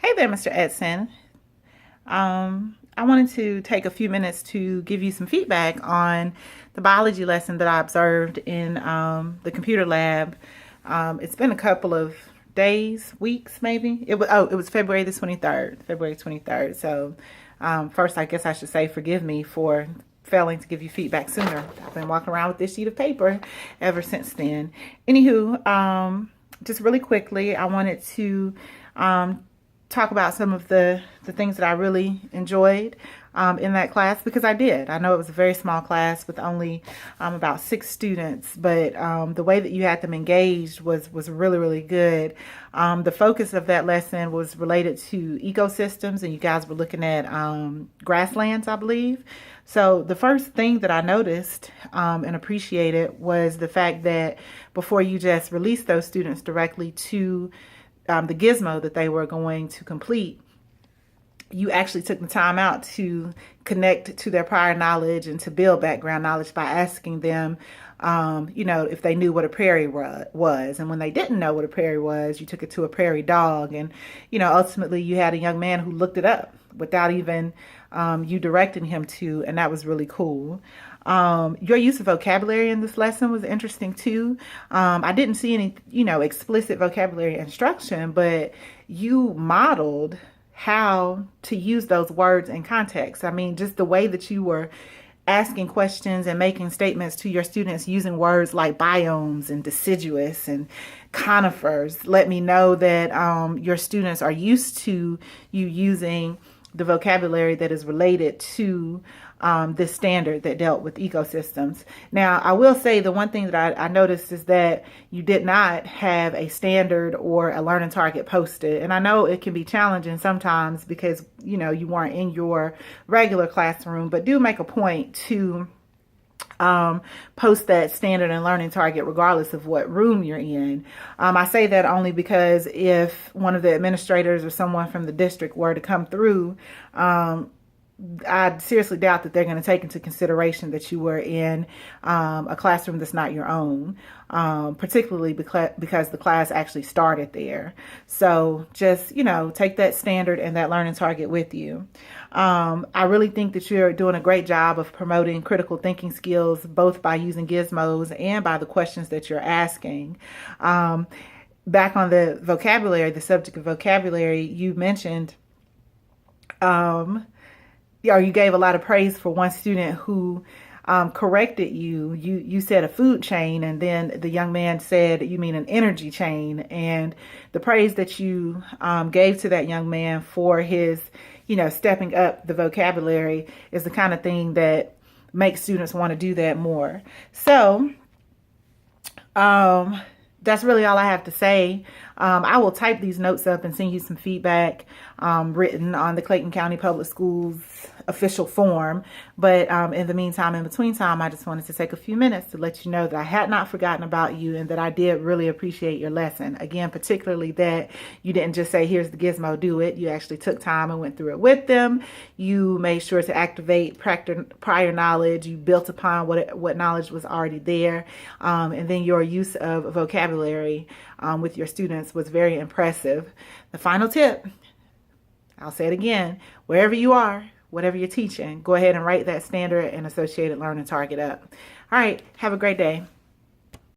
Hey there, Mr. Eidson. I wanted to take a few minutes to give you some feedback on the biology lesson that I observed in the computer lab. It's been a couple of days, weeks, maybe. It was February the 23rd, February 23rd. So first, I guess I should say forgive me for failing to give you feedback sooner. I've been walking around with this sheet of paper ever since then. Anywho, just really quickly, I wanted to talk about some of the things that I really enjoyed in that class, because I did. I know it was a very small class with only about 6 students, but the way that you had them engaged was really, really good. The focus of that lesson was related to ecosystems, and you guys were looking at grasslands, I believe. So the first thing that I noticed and appreciated was the fact that before you just released those students directly to the gizmo that they were going to complete, you actually took the time out to connect to their prior knowledge and to build background knowledge by asking them, if they knew what a prairie was. And when they didn't know what a prairie was, you took it to a prairie dog. And, ultimately you had a young man who looked it up without even you directing him to, and that was really cool. Your use of vocabulary in this lesson was interesting too. I didn't see any, explicit vocabulary instruction, but you modeled how to use those words in context. I mean, just the way that you were asking questions and making statements to your students using words like biomes and deciduous and conifers let me know that your students are used to you using the vocabulary that is related to this standard that dealt with ecosystems. Now, I will say the one thing that I noticed is that you did not have a standard or a learning target posted. And I know it can be challenging sometimes because, you weren't in your regular classroom, but do make a point to post that standard and learning target regardless of what room you're in. I say that only because if one of the administrators or someone from the district were to come through, I seriously doubt that they're going to take into consideration that you were in a classroom that's not your own, particularly because the class actually started there. So just, take that standard and that learning target with you. I really think that you're doing a great job of promoting critical thinking skills, both by using gizmos and by the questions that you're asking. Back on the vocabulary, the subject of vocabulary, you mentioned or you gave a lot of praise for one student who corrected you. You said a food chain, and then the young man said, you mean an energy chain. And the praise that you gave to that young man for his, stepping up the vocabulary is the kind of thing that makes students want to do that more. So that's really all I have to say. I will type these notes up and send you some feedback written on the Clayton County Public Schools official form. But in the meantime, in between time, I just wanted to take a few minutes to let you know that I had not forgotten about you and that I did really appreciate your lesson. Again, particularly that you didn't just say, here's the gizmo, do it. You actually took time and went through it with them. You made sure to activate prior knowledge. You built upon what knowledge was already there. And then your use of vocabulary with your students was very impressive. The final tip, I'll say it again, wherever you are, whatever you're teaching, go ahead and write that standard and associated learning target up. All right, have a great day.